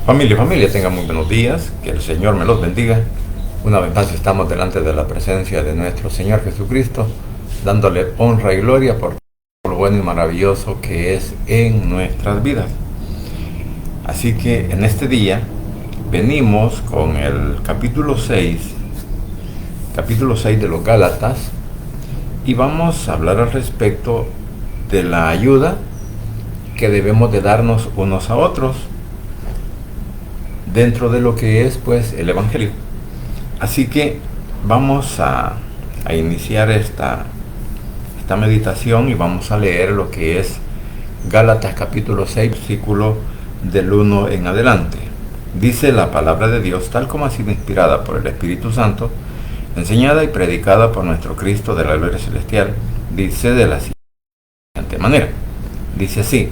Familia, tengan muy buenos días, que el Señor me los bendiga. Una vez más estamos delante de la presencia de nuestro Señor Jesucristo, dándole honra y gloria por lo bueno y maravilloso que es en nuestras vidas. Así que en este día venimos con el capítulo 6 de los Gálatas, y vamos a hablar al respecto de la ayuda que debemos de darnos unos a otros dentro de lo que es pues el Evangelio. Así que vamos a iniciar esta meditación y vamos a leer lo que es Gálatas capítulo 6, versículo del 1 en adelante. Dice la palabra de Dios, tal como ha sido inspirada por el Espíritu Santo, enseñada y predicada por nuestro Cristo de la gloria celestial, dice de la siguiente manera. Dice así: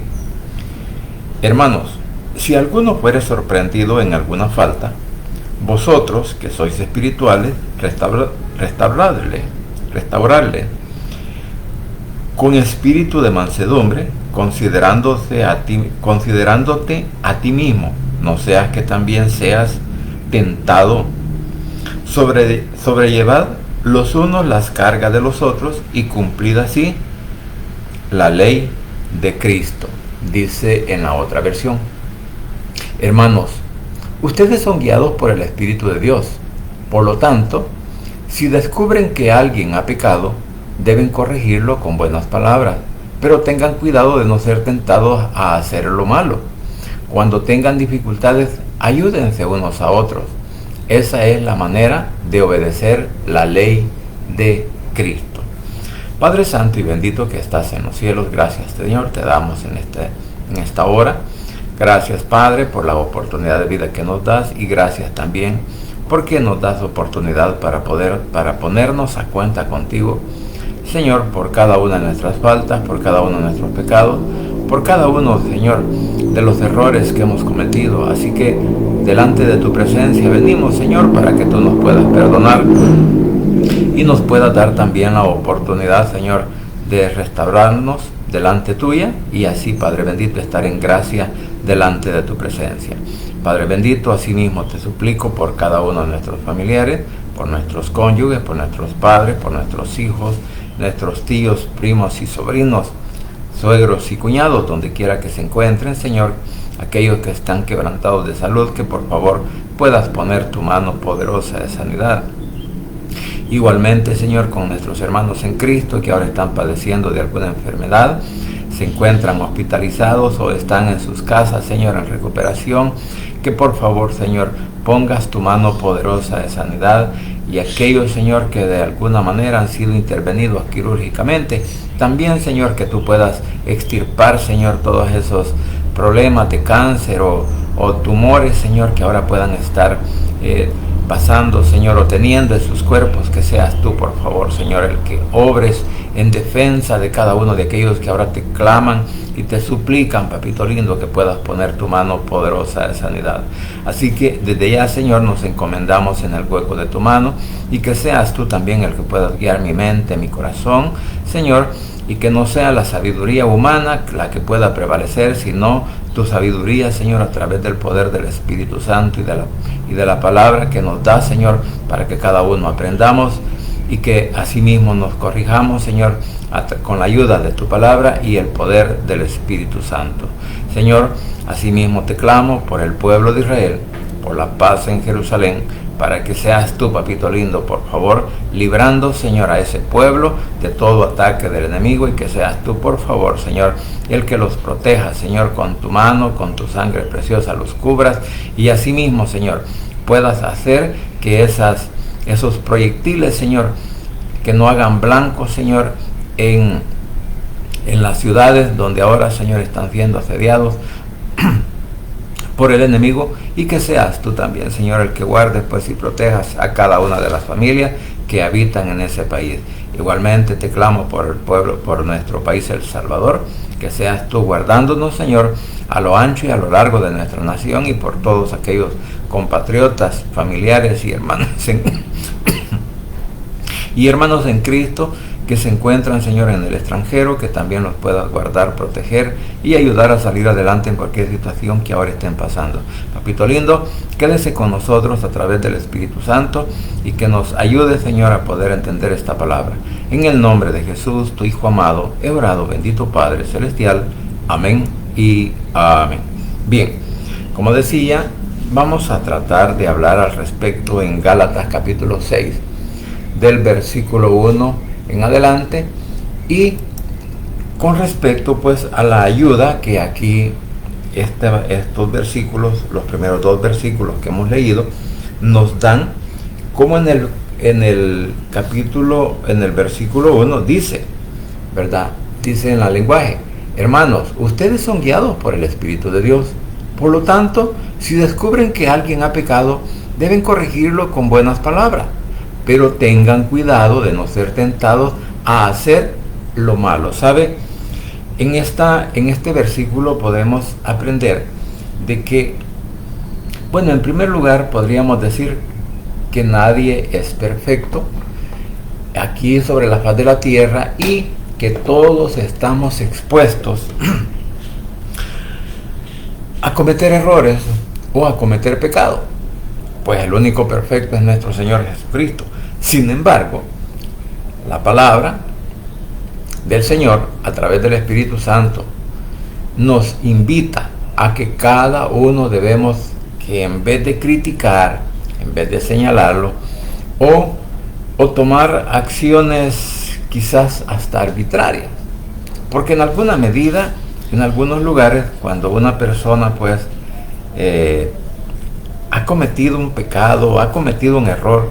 hermanos, si alguno fuere sorprendido en alguna falta, vosotros que sois espirituales, restauradle con espíritu de mansedumbre, considerándote a ti mismo, no seas que también seas tentado. Sobrellevad los unos las cargas de los otros y cumplid así la ley de Cristo, dice en la otra versión. Hermanos, ustedes son guiados por el Espíritu de Dios. Por lo tanto, si descubren que alguien ha pecado, deben corregirlo con buenas palabras, pero tengan cuidado de no ser tentados a hacer lo malo. Cuando tengan dificultades, ayúdense unos a otros. Esa es la manera de obedecer la ley de Cristo. Padre Santo y bendito que estás en los cielos, gracias Señor, te damos en esta hora. Gracias Padre por la oportunidad de vida que nos das, y gracias también porque nos das oportunidad para ponernos a cuenta contigo, Señor, por cada una de nuestras faltas, por cada uno de nuestros pecados, por cada uno, Señor, de los errores que hemos cometido. Así que delante de tu presencia venimos, Señor, para que tú nos puedas perdonar y nos puedas dar también la oportunidad, Señor, de restaurarnos delante tuya, y así, Padre bendito, estar en gracia delante de tu presencia. Padre bendito, asimismo te suplico por cada uno de nuestros familiares, por nuestros cónyuges, por nuestros padres, por nuestros hijos, nuestros tíos, primos y sobrinos, suegros y cuñados, donde quiera que se encuentren, Señor, aquellos que están quebrantados de salud, que por favor puedas poner tu mano poderosa de sanidad. Igualmente, Señor, con nuestros hermanos en Cristo que ahora están padeciendo de alguna enfermedad, se encuentran hospitalizados o están en sus casas, Señor, en recuperación, que por favor, Señor, pongas tu mano poderosa de sanidad, y aquellos, Señor, que de alguna manera han sido intervenidos quirúrgicamente, también, Señor, que tú puedas extirpar, Señor, todos esos problemas de cáncer o tumores, Señor, que ahora puedan estar pasando, Señor, o teniendo en sus cuerpos. Que seas tú, por favor, Señor, el que obres en defensa de cada uno de aquellos que ahora te claman y te suplican, papito lindo, que puedas poner tu mano poderosa de sanidad. Así que desde ya, Señor, nos encomendamos en el hueco de tu mano, y que seas tú también el que puedas guiar mi mente, mi corazón, Señor, y que no sea la sabiduría humana la que pueda prevalecer, sino tu sabiduría, Señor, a través del poder del Espíritu Santo y de la palabra que nos da, Señor, para que cada uno aprendamos y que asimismo nos corrijamos, Señor, con la ayuda de tu palabra y el poder del Espíritu Santo. Señor, asimismo te clamo por el pueblo de Israel, por la paz en Jerusalén, para que seas tú, papito lindo, por favor, librando, Señor, a ese pueblo de todo ataque del enemigo, y que seas tú, por favor, Señor, el que los proteja, Señor, con tu mano, con tu sangre preciosa los cubras, y asimismo, Señor, puedas hacer que esos proyectiles, Señor, que no hagan blanco, Señor, en las ciudades donde ahora, Señor, están siendo asediados por el enemigo, y que seas tú también, Señor, el que guardes pues y protejas a cada una de las familias que habitan en ese país. Igualmente te clamo por el pueblo, por nuestro país El Salvador, que seas tú guardándonos, Señor, a lo ancho y a lo largo de nuestra nación, y por todos aquellos compatriotas, familiares y hermanos en Cristo que se encuentran, Señor, en el extranjero, que también los puedas guardar, proteger y ayudar a salir adelante en cualquier situación que ahora estén pasando. Papito lindo, quédese con nosotros a través del Espíritu Santo y que nos ayude, Señor, a poder entender esta palabra. En el nombre de Jesús, tu Hijo amado, he orado, bendito Padre Celestial. Amén y amén. Bien, como decía, vamos a tratar de hablar al respecto en Gálatas capítulo 6, del versículo 1 en adelante, y con respecto pues a la ayuda que aquí estos versículos, los primeros 2 versículos que hemos leído, nos dan, como en el capítulo, en el versículo 1 dice, ¿verdad? Dice en el lenguaje: hermanos, ustedes son guiados por el Espíritu de Dios. Por lo tanto, si descubren que alguien ha pecado, deben corregirlo con buenas palabras, pero tengan cuidado de no ser tentados a hacer lo malo. ¿Sabe? En este versículo podemos aprender de que, bueno, en primer lugar podríamos decir que nadie es perfecto aquí sobre la faz de la tierra y que todos estamos expuestos a cometer errores o a cometer pecado. Pues el único perfecto es nuestro Señor Jesucristo. Sin embargo, la palabra del Señor, a través del Espíritu Santo, nos invita a que cada uno debemos, que en vez de criticar, en vez de señalarlo, o tomar acciones quizás hasta arbitrarias, porque en alguna medida, en algunos lugares, cuando una persona pues ha cometido un pecado, ha cometido un error,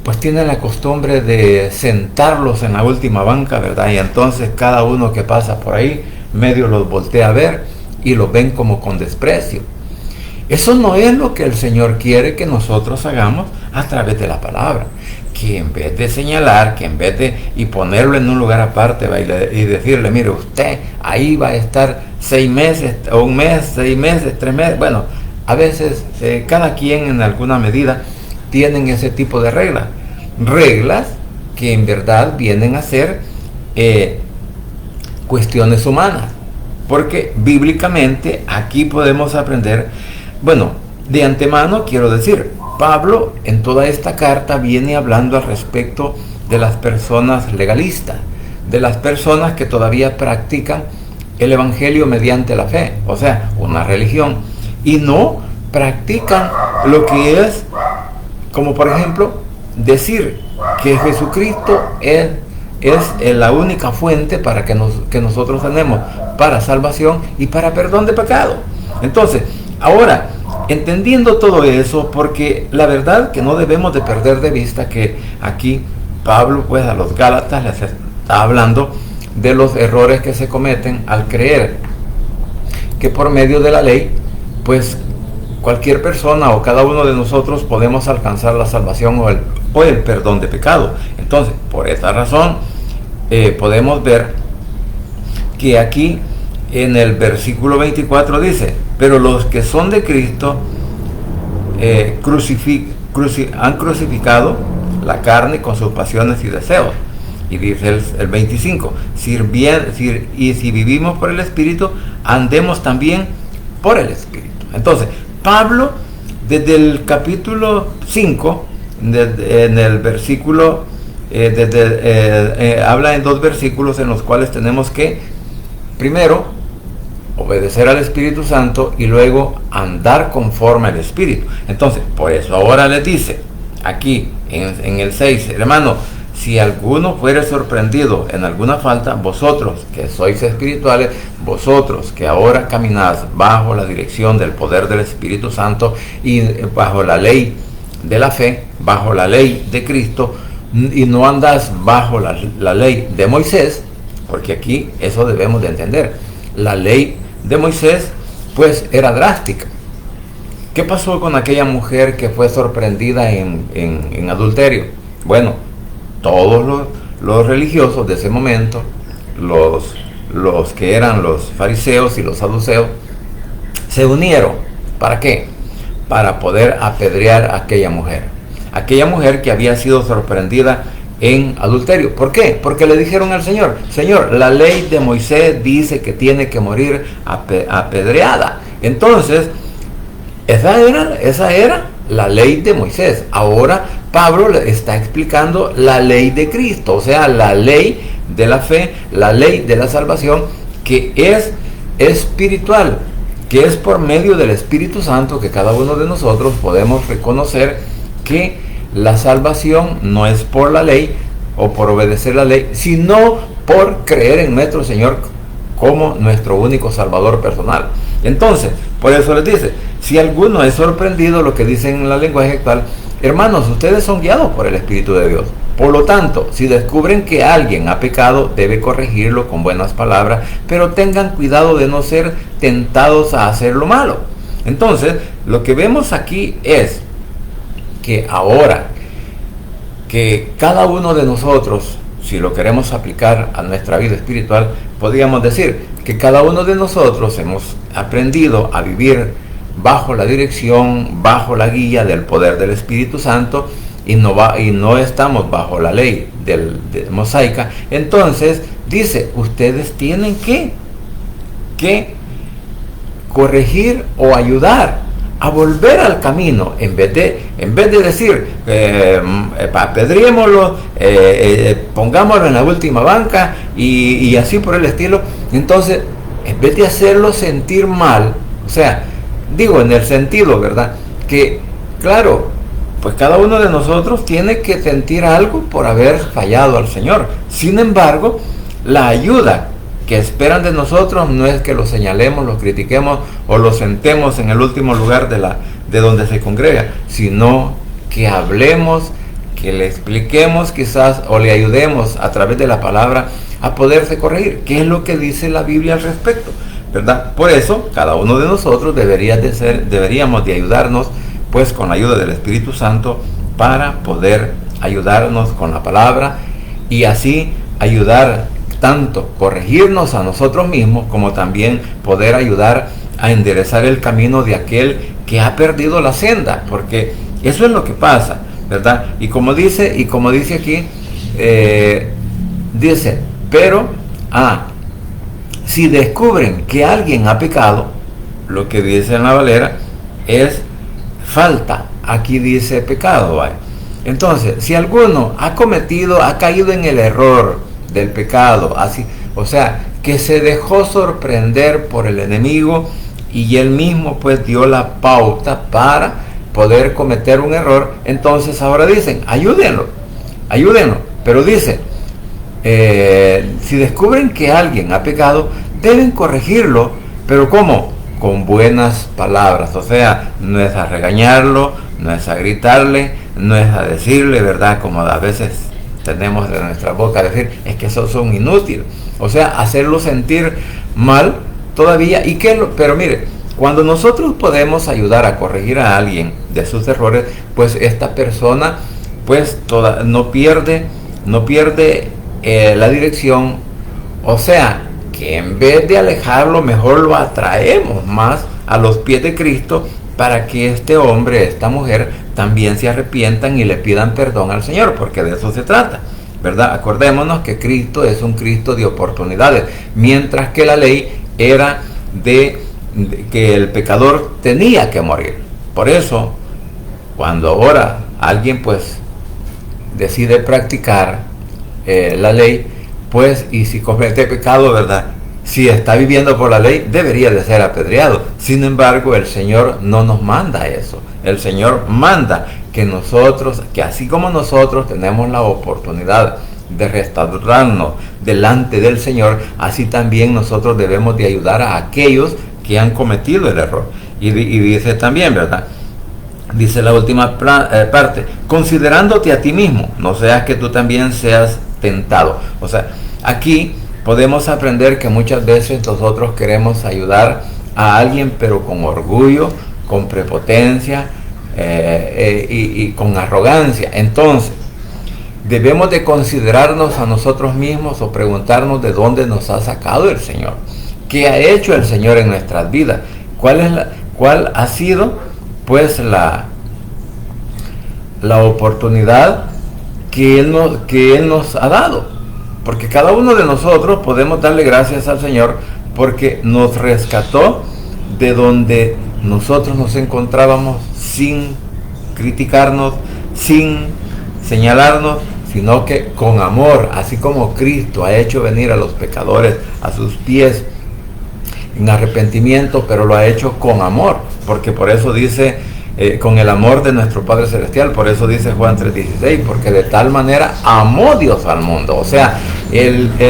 pues tienen la costumbre de sentarlos en la última banca, ¿verdad? Y entonces cada uno que pasa por ahí, medio los voltea a ver y los ven como con desprecio. Eso no es lo que el Señor quiere que nosotros hagamos a través de la palabra. Que en vez de señalar, que en vez de y ponerlo en un lugar aparte, ¿va? Y decirle: mire, usted ahí va a estar 6 meses, o 1 mes, 6 meses, 3 meses. Bueno, a veces cada quien en alguna medida tienen ese tipo de reglas que en verdad vienen a ser cuestiones humanas, porque bíblicamente aquí podemos aprender, bueno, de antemano quiero decir, Pablo en toda esta carta viene hablando al respecto de las personas legalistas, de las personas que todavía practican el evangelio mediante la fe, o sea, una religión, y no practican lo que es, como por ejemplo, decir que Jesucristo es la única fuente para que nosotros tenemos para salvación y para perdón de pecado. Entonces, ahora, entendiendo todo eso, porque la verdad que no debemos de perder de vista que aquí Pablo pues a los Gálatas les está hablando de los errores que se cometen al creer que por medio de la ley pues cualquier persona o cada uno de nosotros podemos alcanzar la salvación o el perdón de pecado. Entonces, por esta razón, podemos ver que aquí en el versículo 24 dice: pero los que son de Cristo han crucificado la carne con sus pasiones y deseos. Y dice el 25, y si vivimos por el Espíritu, andemos también por el Espíritu. Entonces, Pablo, desde el capítulo 5, en el versículo, habla en 2 versículos en los cuales tenemos que, primero, obedecer al Espíritu Santo y luego andar conforme al Espíritu. Entonces, por eso ahora les dice, aquí en el 6, hermano, si alguno fuere sorprendido en alguna falta, vosotros que sois espirituales, vosotros que ahora caminás bajo la dirección del poder del Espíritu Santo y bajo la ley de la fe, bajo la ley de Cristo, y no andás bajo la ley de Moisés, porque aquí eso debemos de entender. La ley de Moisés pues era drástica. ¿Qué pasó con aquella mujer que fue sorprendida en adulterio? Bueno, todos los religiosos de ese momento, los que eran los fariseos y los saduceos, se unieron. ¿Para qué? Para poder apedrear a aquella mujer que había sido sorprendida en adulterio. ¿Por qué? Porque le dijeron al Señor: Señor, la ley de Moisés dice que tiene que morir apedreada. Entonces, esa era la ley de Moisés. Ahora Pablo le está explicando la ley de Cristo, o sea, la ley de la fe, la ley de la salvación, que es espiritual, que es por medio del Espíritu Santo que cada uno de nosotros podemos reconocer que la salvación no es por la ley o por obedecer la ley, sino por creer en nuestro Señor como nuestro único Salvador personal. Entonces, por eso les dice: si alguno es sorprendido, lo que dicen en la lenguaje actual, hermanos, ustedes son guiados por el Espíritu de Dios. Por lo tanto, si descubren que alguien ha pecado, debe corregirlo con buenas palabras, pero tengan cuidado de no ser tentados a hacer lo malo. Entonces, lo que vemos aquí es que ahora que cada uno de nosotros, si lo queremos aplicar a nuestra vida espiritual, podríamos decir que cada uno de nosotros hemos aprendido a vivir bajo la dirección, bajo la guía del poder del Espíritu Santo, y no estamos bajo la ley mosaica. Entonces dice: ustedes tienen que corregir o ayudar a volver al camino, en vez de decir apedriémoslo, pongámoslo en la última banca y así por el estilo. Entonces, en vez de hacerlo sentir mal, o sea, digo en el sentido, ¿verdad?, que claro, pues cada uno de nosotros tiene que sentir algo por haber fallado al Señor. Sin embargo, la ayuda que esperan de nosotros no es que lo señalemos, lo critiquemos o lo sentemos en el último lugar de donde se congrega, sino que hablemos, que le expliquemos quizás o le ayudemos a través de la palabra a poderse corregir. ¿Qué es lo que dice la Biblia al respecto? ¿Verdad? Por eso, cada uno de nosotros deberíamos de ayudarnos, pues con la ayuda del Espíritu Santo, para poder ayudarnos con la palabra y así ayudar tanto corregirnos a nosotros mismos, como también poder ayudar a enderezar el camino de aquel que ha perdido la senda, porque eso es lo que pasa, ¿verdad? Y como dice aquí, dice: pero si descubren que alguien ha pecado, lo que dice en la Valera es falta, aquí dice pecado, ¿vale? Entonces, si alguno ha caído en el error del pecado, así, o sea, que se dejó sorprender por el enemigo y él mismo pues dio la pauta para poder cometer un error, entonces ahora dicen: ayúdenlo, pero dice, si descubren que alguien ha pecado, deben corregirlo, pero ¿cómo? Con buenas palabras, o sea, no es a regañarlo, no es a gritarle, no es a decirle, ¿verdad?, como a veces tenemos de nuestra boca decir: es que esos son inútiles, o sea, hacerlo sentir mal todavía. Pero mire, cuando nosotros podemos ayudar a corregir a alguien de sus errores, pues esta persona pues no pierde la dirección, o sea, que en vez de alejarlo, mejor lo atraemos más a los pies de Cristo, para que este hombre, esta mujer, también se arrepientan y le pidan perdón al Señor, porque de eso se trata, ¿verdad? Acordémonos que Cristo es un Cristo de oportunidades, mientras que la ley era de que el pecador tenía que morir. Por eso, cuando ahora alguien pues decide practicar la ley, pues, y si comete pecado, ¿verdad?, si está viviendo por la ley, debería de ser apedreado. Sin embargo, el Señor no nos manda eso. El Señor manda que así como nosotros tenemos la oportunidad de restaurarnos delante del Señor, así también nosotros debemos de ayudar a aquellos que han cometido el error. Y dice también, ¿verdad?, dice la última parte: considerándote a ti mismo, no seas que tú también seas tentado. O sea, aquí podemos aprender que muchas veces nosotros queremos ayudar a alguien, pero con orgullo, con prepotencia y con arrogancia. Entonces, debemos de considerarnos a nosotros mismos o preguntarnos de dónde nos ha sacado el Señor. ¿Qué ha hecho el Señor en nuestras vidas? ¿Cuál ha sido pues la oportunidad que Él nos ha dado. Porque cada uno de nosotros podemos darle gracias al Señor porque nos rescató de donde nosotros nos encontrábamos sin criticarnos, sin señalarnos, sino que con amor, así como Cristo ha hecho venir a los pecadores a sus pies en arrepentimiento, pero lo ha hecho con amor, porque por eso dice, con el amor de nuestro Padre Celestial, por eso dice Juan 3:16, porque de tal manera amó Dios al mundo. O sea,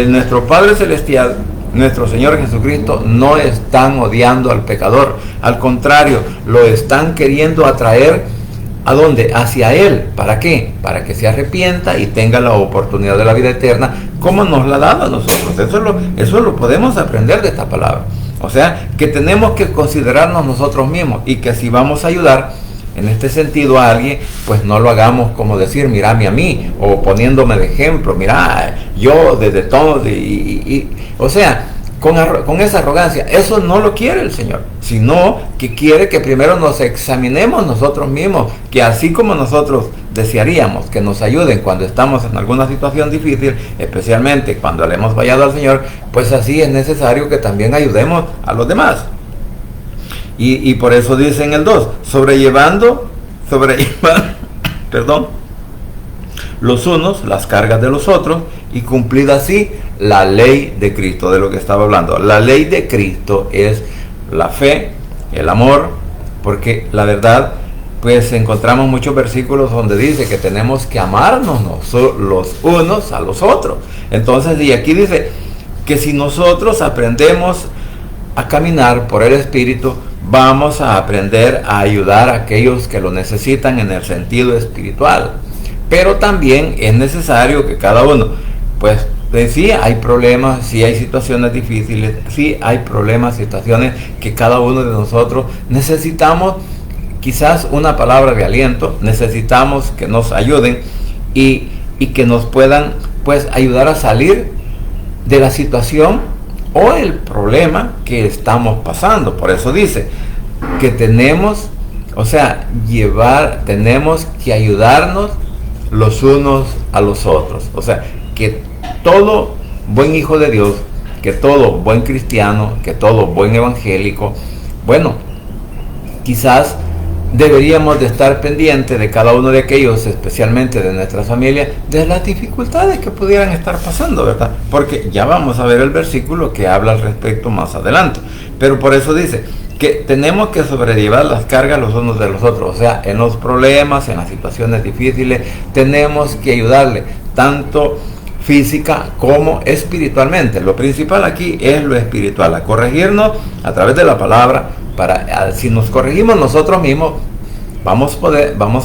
nuestro Padre Celestial, nuestro Señor Jesucristo, no están odiando al pecador, al contrario, lo están queriendo atraer. ¿A dónde? Hacia Él. ¿Para qué? Para que se arrepienta y tenga la oportunidad de la vida eterna, como nos la ha dado a nosotros. Eso lo podemos aprender de esta palabra. O sea, que tenemos que considerarnos nosotros mismos y que si vamos a ayudar en este sentido a alguien, pues no lo hagamos como decir, mírame a mí, o poniéndome de ejemplo, mira, yo desde todo, o sea, con esa arrogancia. Eso no lo quiere el Señor, sino que quiere que primero nos examinemos nosotros mismos, que así como nosotros desearíamos que nos ayuden cuando estamos en alguna situación difícil, especialmente cuando le hemos fallado al Señor, pues así es necesario que también ayudemos a los demás. Y por eso dice en el 2, sobrellevando, perdón, los unos las cargas de los otros, y cumplida así la ley de Cristo, de lo que estaba hablando. La ley de Cristo es la fe, el amor, porque la verdad, pues encontramos muchos versículos donde dice que tenemos que amarnos los unos a los otros. Entonces, y aquí dice que si nosotros aprendemos a caminar por el Espíritu, vamos a aprender a ayudar a aquellos que lo necesitan en el sentido espiritual. Pero también es necesario que cada uno, pues sí hay problemas, sí hay situaciones difíciles, sí hay problemas, situaciones que cada uno de nosotros necesitamos quizás una palabra de aliento, necesitamos que nos ayuden y que nos puedan pues ayudar a salir de la situación o el problema que estamos pasando. Por eso dice que tenemos, o sea, tenemos que ayudarnos los unos a los otros. O sea, que todo buen hijo de Dios, que todo buen cristiano, que todo buen evangélico, bueno, quizás deberíamos de estar pendientes de cada uno de aquellos, especialmente de nuestra familia, de las dificultades que pudieran estar pasando, ¿verdad? Porque ya vamos a ver el versículo que habla al respecto más adelante. Pero por eso dice que tenemos que sobrellevar las cargas los unos de los otros. O sea, en los problemas, en las situaciones difíciles, tenemos que ayudarle, tanto física como espiritualmente. Lo principal aquí es lo espiritual, a corregirnos a través de la palabra. Si nos corregimos nosotros mismos, vamos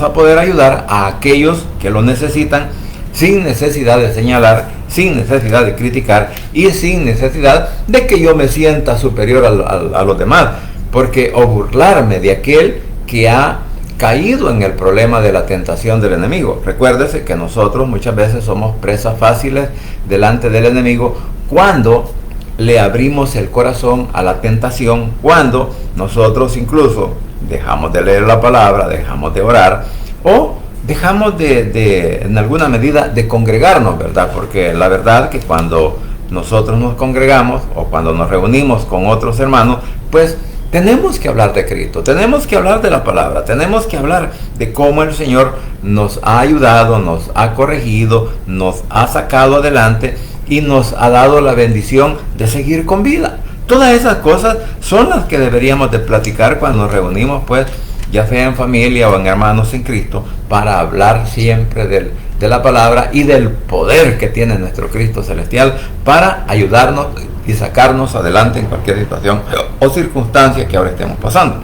a poder ayudar a aquellos que lo necesitan, sin necesidad de señalar, sin necesidad de criticar y sin necesidad de que yo me sienta superior a los demás, porque o burlarme de aquel que ha caído en el problema de la tentación del enemigo. Recuérdese que nosotros muchas veces somos presas fáciles delante del enemigo cuando le abrimos el corazón a la tentación, cuando nosotros incluso dejamos de leer la palabra, dejamos de orar o dejamos en alguna medida de congregarnos, ¿verdad? Porque la verdad que cuando nosotros nos congregamos o cuando nos reunimos con otros hermanos, pues tenemos que hablar de Cristo, tenemos que hablar de la palabra, tenemos que hablar de cómo el Señor nos ha ayudado, nos ha corregido, nos ha sacado adelante y nos ha dado la bendición de seguir con vida. Todas esas cosas son las que deberíamos de platicar cuando nos reunimos, pues, ya sea en familia o en hermanos en Cristo, para hablar siempre de la palabra y del poder que tiene nuestro Cristo celestial para ayudarnos y sacarnos adelante en cualquier situación o circunstancia que ahora estemos pasando.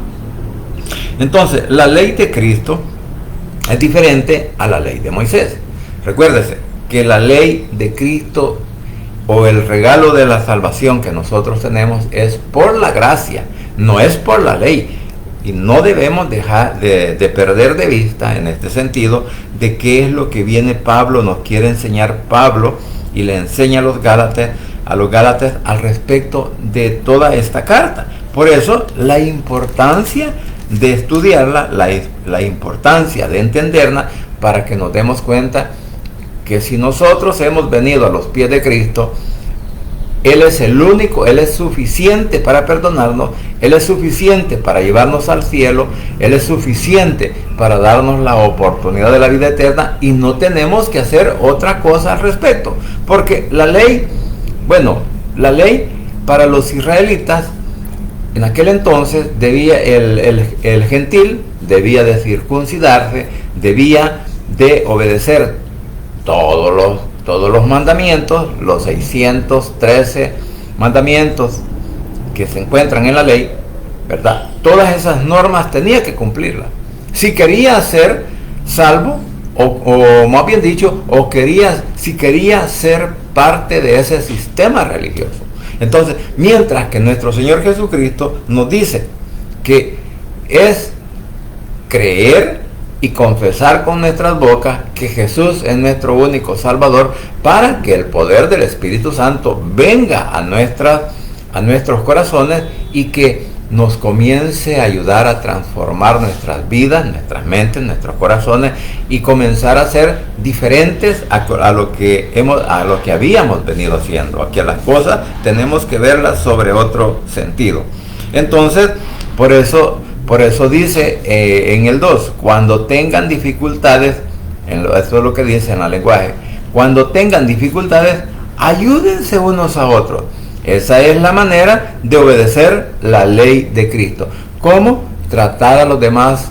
Entonces, la ley de Cristo es diferente a la ley de Moisés. Recuérdese que la ley de Cristo o el regalo de la salvación que nosotros tenemos es por la gracia, no es por la ley. Y no debemos dejar de perder de vista en este sentido de qué es lo que viene Pablo, nos quiere enseñar Pablo y le enseña a los Gálatas al respecto de toda esta carta. Por eso la importancia de estudiarla, la importancia de entenderla, para que nos demos cuenta que si nosotros hemos venido a los pies de Cristo, Él es el único, Él es suficiente para perdonarnos, Él es suficiente para llevarnos al cielo, Él es suficiente para darnos la oportunidad de la vida eterna y no tenemos que hacer otra cosa al respecto. Porque la ley para los israelitas, en aquel entonces debía el gentil debía de circuncidarse, debía de obedecer todos los mandamientos, los 613 mandamientos que se encuentran en la ley, ¿verdad? Todas esas normas tenía que cumplirlas. Si quería ser salvo, o más bien dicho, si quería ser parte de ese sistema religioso. Entonces, mientras que nuestro Señor Jesucristo nos dice que es creer y confesar con nuestras bocas que Jesús es nuestro único Salvador, para que el poder del Espíritu Santo venga a nuestros corazones y que nos comience a ayudar a transformar nuestras vidas, nuestras mentes, nuestros corazones, y comenzar a ser diferentes a lo que habíamos venido haciendo. Aquí a las cosas tenemos que verlas sobre otro sentido. Entonces, por eso dice en el 2, cuando tengan dificultades, esto es lo que dice en el lenguaje, cuando tengan dificultades, ayúdense unos a otros. Esa es la manera de obedecer la ley de Cristo. ¿Cómo? Tratar a los demás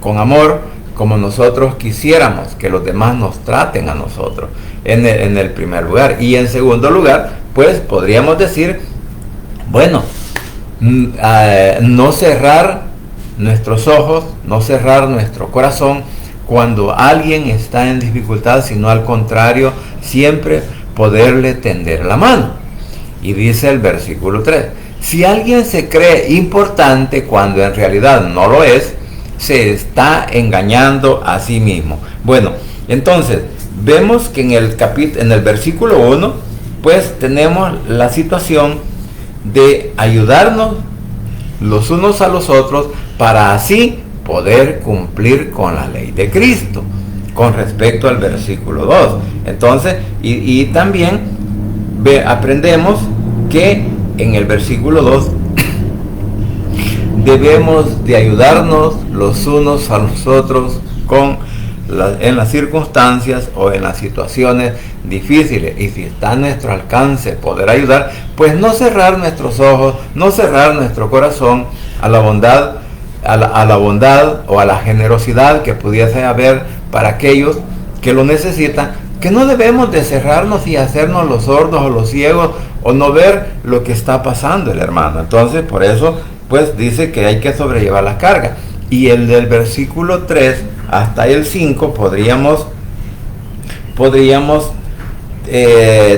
con amor, como nosotros quisiéramos que los demás nos traten a nosotros, en el primer lugar. Y en segundo lugar, pues podríamos decir, no cerrar nuestros ojos, no cerrar nuestro corazón cuando alguien está en dificultad, sino al contrario, siempre poderle tender la mano. Y dice el versículo 3, si alguien se cree importante cuando en realidad no lo es, se está engañando a sí mismo. Bueno, entonces vemos que en el versículo 1, pues tenemos la situación de ayudarnos los unos a los otros para así poder cumplir con la ley de Cristo, con respecto al versículo 2. Entonces, y también aprendemos que en el versículo 2 debemos de ayudarnos los unos a los otros en las circunstancias o en las situaciones difíciles, y si está a nuestro alcance poder ayudar, pues no cerrar nuestros ojos, no cerrar nuestro corazón a la bondad, o a la generosidad que pudiese haber para aquellos que lo necesitan, que no debemos de cerrarnos y hacernos los sordos o los ciegos o no ver lo que está pasando el hermano. Entonces, por eso, pues dice que hay que sobrellevar la carga. Y el del versículo 3 hasta el 5 podríamos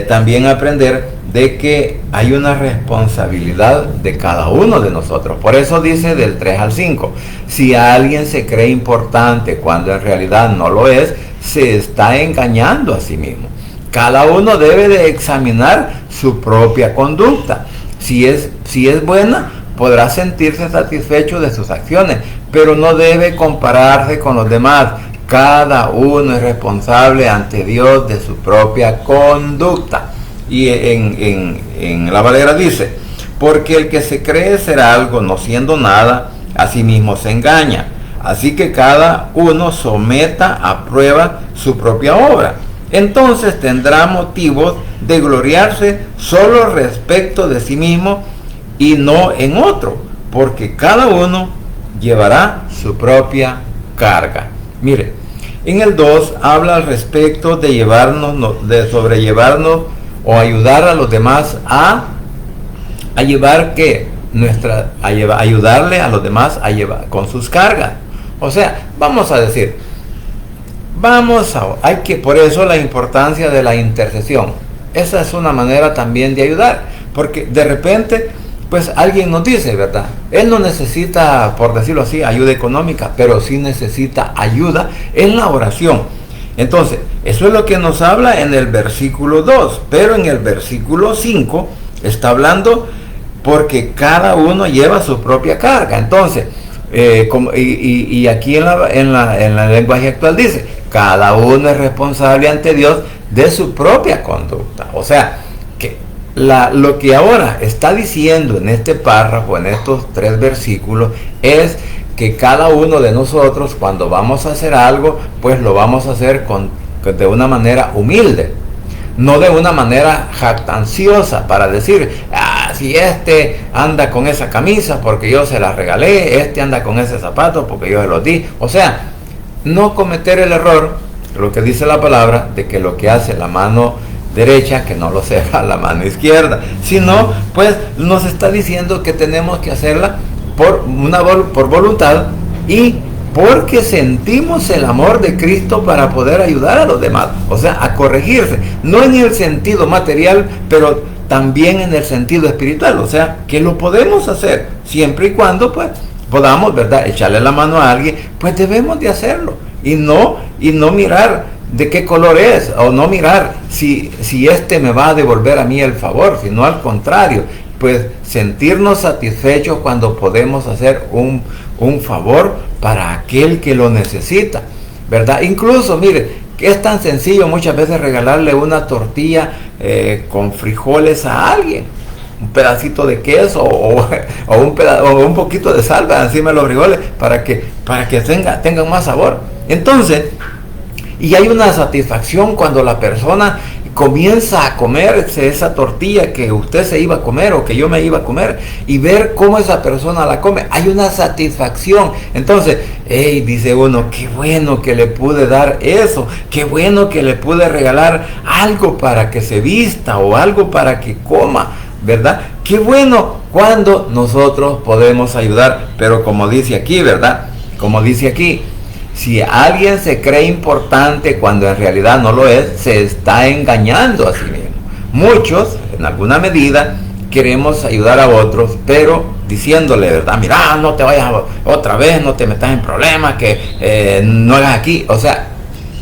también aprender de que hay una responsabilidad de cada uno de nosotros. Por eso dice del 3 al 5, si alguien se cree importante cuando en realidad no lo es, se está engañando a sí mismo. Cada uno debe de examinar su propia conducta. Si es buena, podrá sentirse satisfecho de sus acciones, pero no debe compararse con los demás. Cada uno es responsable ante Dios de su propia conducta. Y en la Valera dice, porque el que se cree ser algo no siendo nada, a sí mismo se engaña. Así que cada uno someta a prueba su propia obra. Entonces tendrá motivos de gloriarse solo respecto de sí mismo y no en otro, porque cada uno llevará su propia carga. Mire, en el 2 habla al respecto de sobrellevarnos o ayudar a los demás ayudarle a los demás a llevar con sus cargas. O sea, vamos a decir, por eso la importancia de la intercesión. Esa es una manera también de ayudar, porque de repente, pues alguien nos dice, ¿verdad? Él no necesita, por decirlo así, ayuda económica, pero sí necesita ayuda en la oración. Entonces, eso es lo que nos habla en el versículo 2, pero en el versículo 5 está hablando porque cada uno lleva su propia carga. Entonces, Y aquí en la lenguaje actual dice, cada uno es responsable ante Dios de su propia conducta. O sea, que lo que ahora está diciendo en este párrafo, en estos 3 versículos, es que cada uno de nosotros, cuando vamos a hacer algo, pues lo vamos a hacer de una manera humilde, no de una manera jactanciosa para decir, si este anda con esa camisa porque yo se la regalé, este anda con ese zapato porque yo se los di. O sea, no cometer el error, lo que dice la palabra, de que lo que hace la mano derecha, que no lo sepa la mano izquierda, sino pues nos está diciendo que tenemos que hacerla por voluntad y porque sentimos el amor de Cristo para poder ayudar a los demás, o sea, a corregirse, no en el sentido material, pero también en el sentido espiritual, o sea, que lo podemos hacer, siempre y cuando pues podamos, ¿verdad?, echarle la mano a alguien, pues debemos de hacerlo, y no mirar de qué color es, o no mirar si este me va a devolver a mí el favor, sino al contrario, pues sentirnos satisfechos cuando podemos hacer un favor para aquel que lo necesita, ¿verdad? Incluso, mire, que es tan sencillo muchas veces regalarle una tortilla con frijoles a alguien, un pedacito de queso o un poquito de sal encima de los frijoles para que tengan más sabor. Entonces, y hay una satisfacción cuando la persona comienza a comerse esa tortilla que usted se iba a comer o que yo me iba a comer y ver cómo esa persona la come, hay una satisfacción. Entonces, dice uno, qué bueno que le pude dar eso, qué bueno que le pude regalar algo para que se vista o algo para que coma, ¿verdad? Qué bueno cuando nosotros podemos ayudar, pero como dice aquí, ¿verdad? Como dice aquí, si alguien se cree importante cuando en realidad no lo es, se está engañando a sí mismo. Muchos, en alguna medida, queremos ayudar a otros, pero diciéndole, ¿verdad? Mira, no te vayas otra vez, no te metas en problemas, que no hagas aquí. O sea,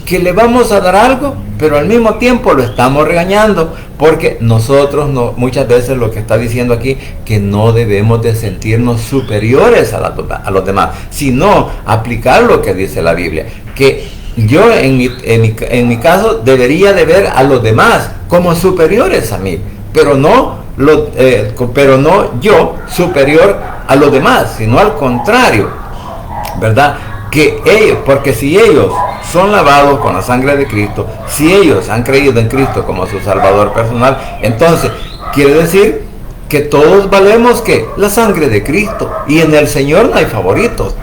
que le vamos a dar algo, pero al mismo tiempo lo estamos regañando, porque nosotros muchas veces lo que está diciendo aquí, que no debemos de sentirnos superiores a los demás, sino aplicar lo que dice la Biblia, que yo en mi caso debería de ver a los demás como superiores a mí, pero no yo superior a los demás, sino al contrario, ¿verdad? Que ellos, porque si ellos son lavados con la sangre de Cristo, si ellos han creído en Cristo como su Salvador personal, entonces quiere decir que todos valemos que la sangre de Cristo, y en el Señor no hay favoritos,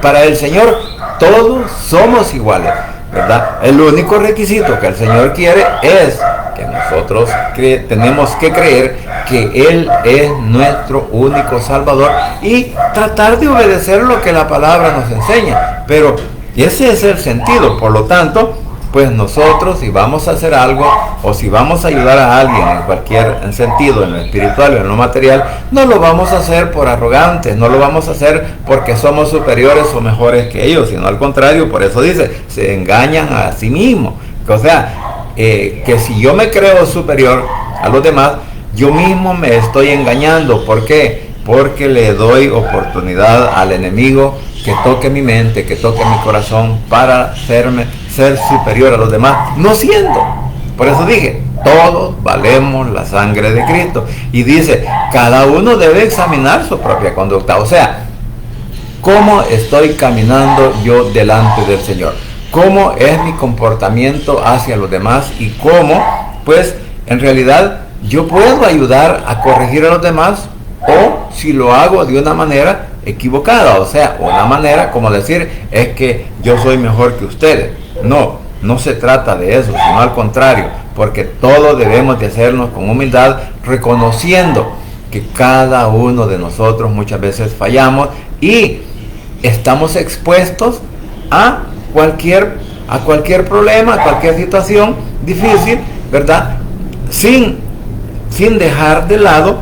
para el Señor todos somos iguales, ¿verdad? El único requisito que el Señor quiere es que nosotros tenemos que creer que Él es nuestro único Salvador y tratar de obedecer lo que la palabra nos enseña. Pero ese es el sentido. Por lo tanto, pues nosotros, si vamos a hacer algo o si vamos a ayudar a alguien en cualquier sentido, en lo espiritual o en lo material, no lo vamos a hacer por arrogantes, no lo vamos a hacer porque somos superiores o mejores que ellos, sino al contrario. Por eso dice, se engañan a sí mismos. O sea, que si yo me creo superior a los demás, yo mismo me estoy engañando. ¿Por qué? Porque le doy oportunidad al enemigo que toque mi mente, que toque mi corazón para ser superior a los demás, no siendo. Por eso dije, todos valemos la sangre de Cristo. Y dice, cada uno debe examinar su propia conducta. O sea, ¿cómo estoy caminando yo delante del Señor? ¿Cómo es mi comportamiento hacia los demás? Y cómo, pues, en realidad yo puedo ayudar a corregir a los demás, o si lo hago de una manera equivocada, o sea, una manera como decir, es que yo soy mejor que ustedes. No se trata de eso, sino al contrario, porque todos debemos de hacernos con humildad, reconociendo que cada uno de nosotros muchas veces fallamos y estamos expuestos a cualquier problema, a cualquier situación difícil, ¿verdad? Sin dejar de lado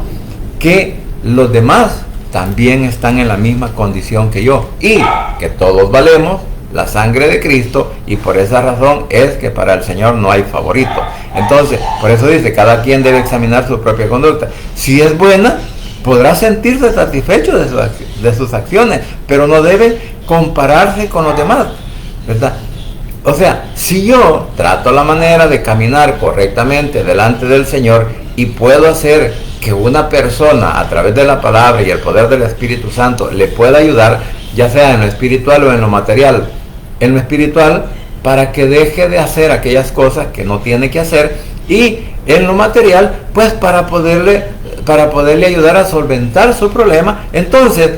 que los demás también están en la misma condición que yo y que todos valemos la sangre de Cristo, y por esa razón es que para el Señor no hay favorito. Entonces, por eso dice, cada quien debe examinar su propia conducta. Si es buena, podrá sentirse satisfecho de sus acciones, pero no debe compararse con los demás, ¿verdad? O sea, si yo trato la manera de caminar correctamente delante del Señor y puedo hacer que una persona a través de la palabra y el poder del Espíritu Santo le pueda ayudar, ya sea en lo espiritual o en lo material, en lo espiritual, para que deje de hacer aquellas cosas que no tiene que hacer, y en lo material, pues para poderle ayudar a solventar su problema. Entonces,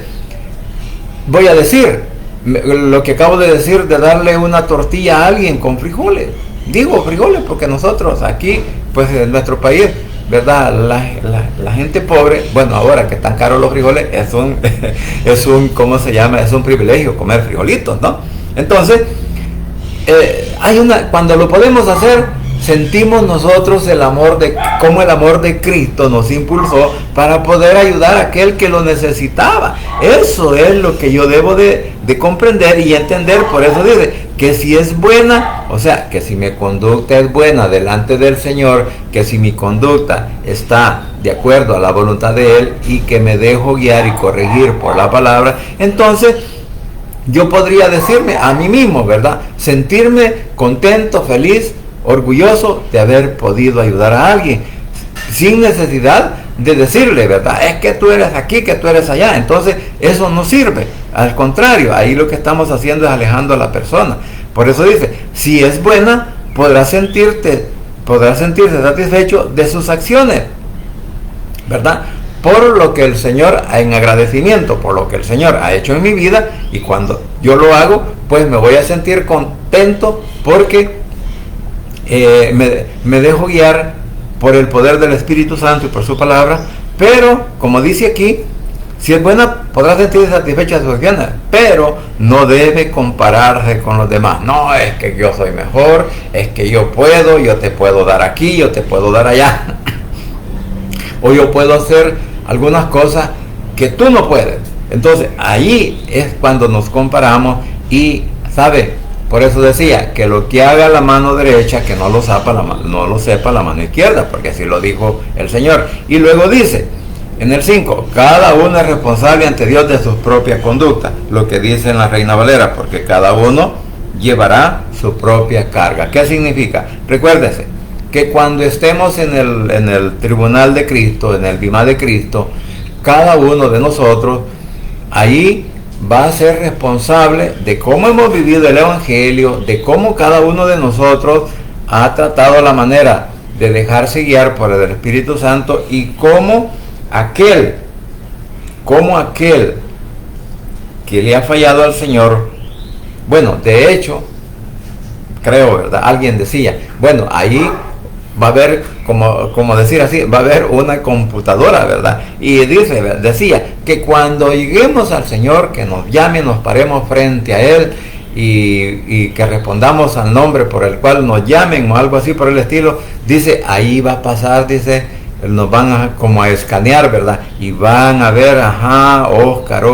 voy a decir lo que acabo de decir, de darle una tortilla a alguien con frijoles. Digo frijoles porque nosotros aquí, pues en nuestro país, ¿verdad? La gente pobre, bueno, ahora que están caros los frijoles, ¿cómo se llama? Es un privilegio comer frijolitos, ¿no? Entonces, cuando lo podemos hacer, sentimos nosotros cómo el amor de Cristo nos impulsó para poder ayudar a aquel que lo necesitaba. Eso es lo que yo debo de comprender y entender. Por eso dice que si es buena, o sea, que si mi conducta es buena delante del Señor, que si mi conducta está de acuerdo a la voluntad de Él y que me dejo guiar y corregir por la palabra, entonces yo podría decirme a mí mismo, ¿verdad? Sentirme contento, feliz, orgulloso de haber podido ayudar a alguien, sin necesidad de decirle, ¿verdad? Es que tú eres aquí, que tú eres allá. Entonces eso no sirve. Al contrario, ahí lo que estamos haciendo es alejando a la persona. Por eso dice, si es buena, podrá sentirse satisfecho de sus acciones, ¿verdad? Por lo que el Señor, en agradecimiento por lo que el Señor ha hecho en mi vida, y cuando yo lo hago, pues me voy a sentir contento porque me dejo guiar por el poder del Espíritu Santo y por su palabra. Pero, como dice aquí, si es buena, podrá sentirse satisfecha de sus acciones, pero no debe compararse con los demás. No, es que yo soy mejor, es que yo te puedo dar aquí, yo te puedo dar allá, o yo puedo hacer algunas cosas que tú no puedes. Entonces, ahí es cuando nos comparamos y, ¿sabe? Por eso decía que lo que haga la mano derecha, que no lo sepa la mano izquierda, porque así lo dijo el Señor. Y luego dice, en el 5, cada uno es responsable ante Dios de su propia conducta, lo que dice en la Reina Valera, porque cada uno llevará su propia carga. ¿Qué significa? Recuérdese que cuando estemos en el tribunal de Cristo, en el bimá de Cristo, cada uno de nosotros ahí va a ser responsable de cómo hemos vivido el Evangelio, de cómo cada uno de nosotros ha tratado la manera de dejarse guiar por el Espíritu Santo, y cómo aquel que le ha fallado al Señor, bueno, de hecho, creo, ¿verdad? Alguien decía, bueno, ahí va a haber, como decir así, va a haber una computadora, ¿verdad? Y decía que cuando lleguemos al Señor, que nos llame, nos paremos frente a Él y que respondamos al nombre por el cual nos llamen o algo así por el estilo, dice, ahí va a pasar, dice, nos van como a escanear, ¿verdad? Y van a ver, Oscar,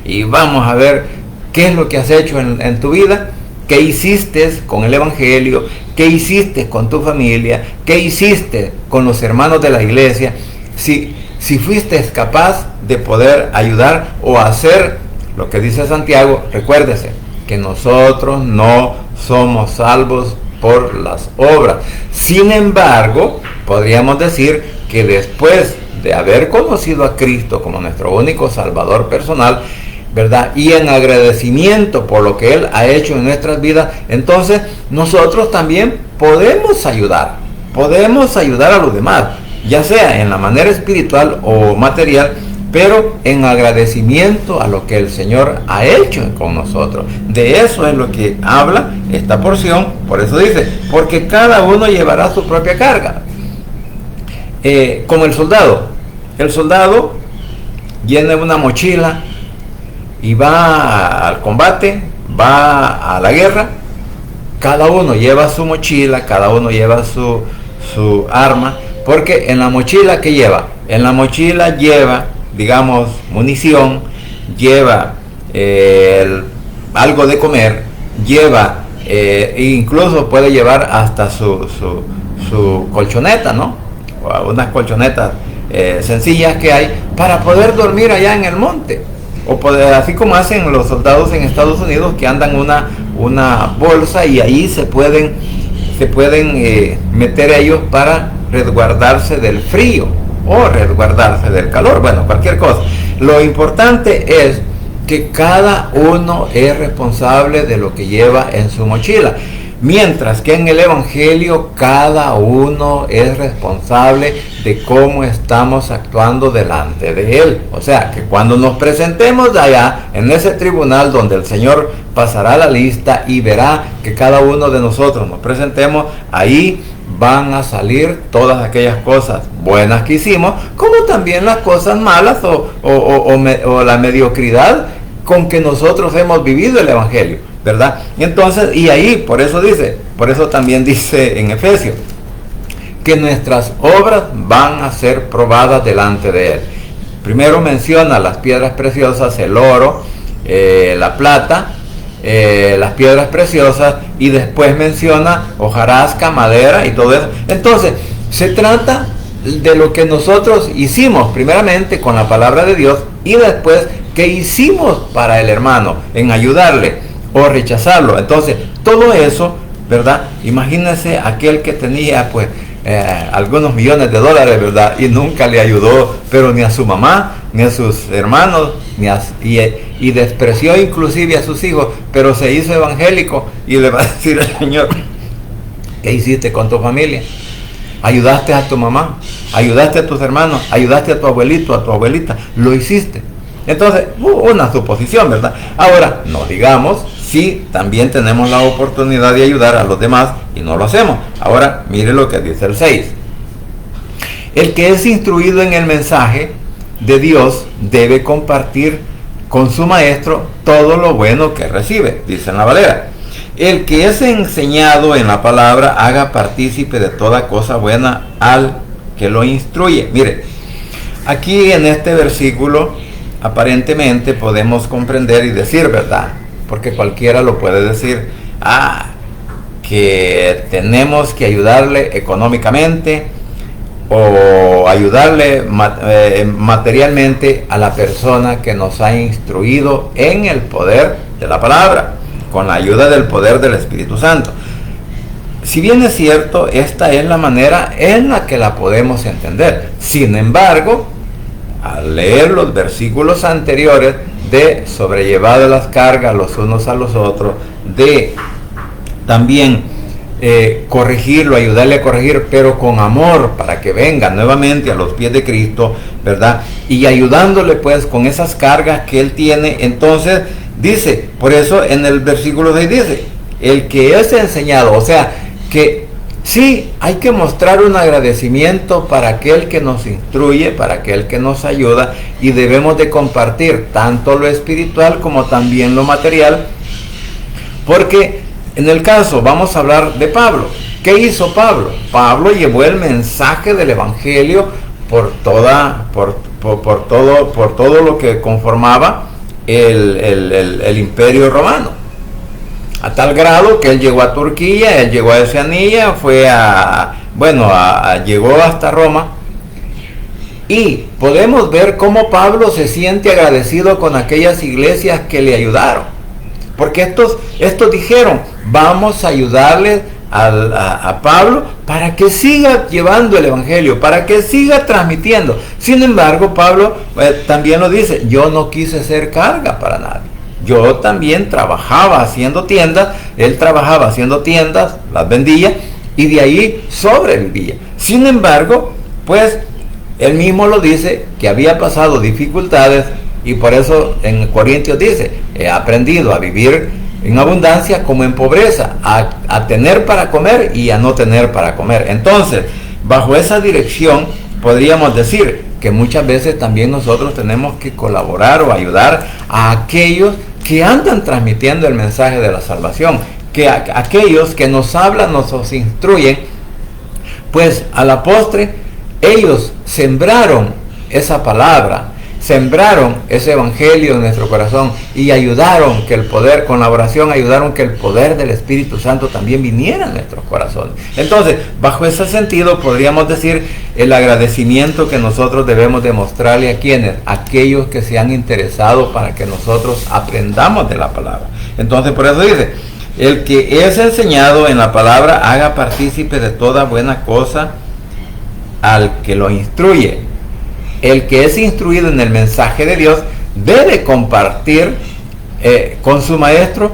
y vamos a ver qué es lo que has hecho en tu vida. ¿Qué hiciste con el Evangelio? ¿Qué hiciste con tu familia? ¿Qué hiciste con los hermanos de la iglesia? Si fuiste capaz de poder ayudar o hacer lo que dice Santiago, recuérdese que nosotros no somos salvos por las obras. Sin embargo, podríamos decir que después de haber conocido a Cristo como nuestro único Salvador personal, ¿verdad? Y en agradecimiento por lo que Él ha hecho en nuestras vidas, entonces nosotros también podemos ayudar a los demás, ya sea en la manera espiritual o material, pero en agradecimiento a lo que el Señor ha hecho con nosotros. De eso es lo que habla esta porción. Por eso dice, porque cada uno llevará su propia carga. Como el soldado llena una mochila y va al combate, va a la guerra. Cada uno lleva su mochila, cada uno lleva su arma, porque en la mochila, ¿qué lleva? En la mochila lleva, digamos, munición, lleva algo de comer, lleva, incluso puede llevar hasta su colchoneta, ¿no? O unas colchonetas sencillas que hay para poder dormir allá en el monte. O poder, así como hacen los soldados en Estados Unidos, que andan una bolsa y ahí se pueden meter ellos para resguardarse del frío o resguardarse del calor, bueno, cualquier cosa. Lo importante es que cada uno es responsable de lo que lleva en su mochila, mientras que en el Evangelio cada uno es responsable de cómo estamos actuando delante de Él. O sea, que cuando nos presentemos de allá, en ese tribunal donde el Señor pasará la lista y verá que cada uno de nosotros nos presentemos, ahí van a salir todas aquellas cosas buenas que hicimos, como también las cosas malas o la mediocridad con que nosotros hemos vivido el Evangelio, ¿verdad? Y entonces, y ahí, por eso también dice en Efesios, que nuestras obras van a ser probadas delante de Él. Primero menciona las piedras preciosas, el oro, la plata, las piedras preciosas, y después menciona hojarasca, madera y todo eso. Entonces, se trata de lo que nosotros hicimos primeramente con la palabra de Dios y después que hicimos para el hermano en ayudarle o rechazarlo. Entonces, todo eso, ¿verdad? Imagínense aquel que tenía pues algunos millones de dólares, ¿verdad? Y nunca le ayudó, pero ni a su mamá, ni a sus hermanos, y despreció inclusive a sus hijos, pero se hizo evangélico y le va a decir al Señor, ¿qué hiciste con tu familia? Ayudaste a tu mamá, ayudaste a tus hermanos, ayudaste a tu abuelito, a tu abuelita, lo hiciste. Entonces, una suposición, ¿verdad? Ahora, no digamos si también tenemos la oportunidad de ayudar a los demás y no lo hacemos. Ahora, mire lo que dice el 6. El que es instruido en el mensaje de Dios debe compartir con su maestro todo lo bueno que recibe, dice en la Valera. El que es enseñado en la palabra haga partícipe de toda cosa buena al que lo instruye. Mire, aquí en este versículo aparentemente podemos comprender y decir, ¿verdad? Porque cualquiera lo puede decir, que tenemos que ayudarle económicamente o ayudarle materialmente a la persona que nos ha instruido en el poder de la palabra, con la ayuda del poder del Espíritu Santo. Si bien es cierto, esta es la manera en la que la podemos entender. Sin embargo, al leer los versículos anteriores de sobrellevar las cargas los unos a los otros, de también corregirlo, ayudarle a corregir, pero con amor, para que venga nuevamente a los pies de Cristo, ¿verdad? Y ayudándole pues con esas cargas que él tiene. Entonces dice, por eso en el versículo 6 dice, el que es enseñado, o sea, que sí, hay que mostrar un agradecimiento para aquel que nos instruye, para aquel que nos ayuda, y debemos de compartir tanto lo espiritual como también lo material, porque en el caso, vamos a hablar de Pablo. ¿Qué hizo Pablo? Pablo llevó el mensaje del Evangelio por todo lo que conformaba el Imperio Romano. A tal grado que él llegó a Turquía, él llegó a Oceanía, llegó hasta Roma. Y podemos ver cómo Pablo se siente agradecido con aquellas iglesias que le ayudaron. Porque estos dijeron, vamos a ayudarle a Pablo para que siga llevando el Evangelio, para que siga transmitiendo. Sin embargo, Pablo también lo dice, yo no quise ser carga para nadie. Yo también trabajaba haciendo tiendas, él trabajaba haciendo tiendas, las vendía y de ahí sobrevivía. Sin embargo, pues él mismo lo dice, que había pasado dificultades. Y por eso en Corintios dice, he aprendido a vivir en abundancia como en pobreza, a tener para comer y a no tener para comer. Entonces, bajo esa dirección, podríamos decir que muchas veces también nosotros tenemos que colaborar o ayudar a aquellos que andan transmitiendo el mensaje de la salvación, que aquellos que nos hablan, nos instruyen, pues a la postre, ellos sembraron esa palabra. sembraron ese evangelio en nuestro corazón y ayudaron que el poder, con la oración, ayudaron que el poder del Espíritu Santo también viniera en nuestros corazones. Entonces, bajo ese sentido, podríamos decir el agradecimiento que nosotros debemos demostrarle a quienes, aquellos que se han interesado para que nosotros aprendamos de la palabra. Entonces, por eso dice, el que es enseñado en la palabra, haga partícipe de toda buena cosa al que lo instruye. El que es instruido en el mensaje de Dios debe compartir con su maestro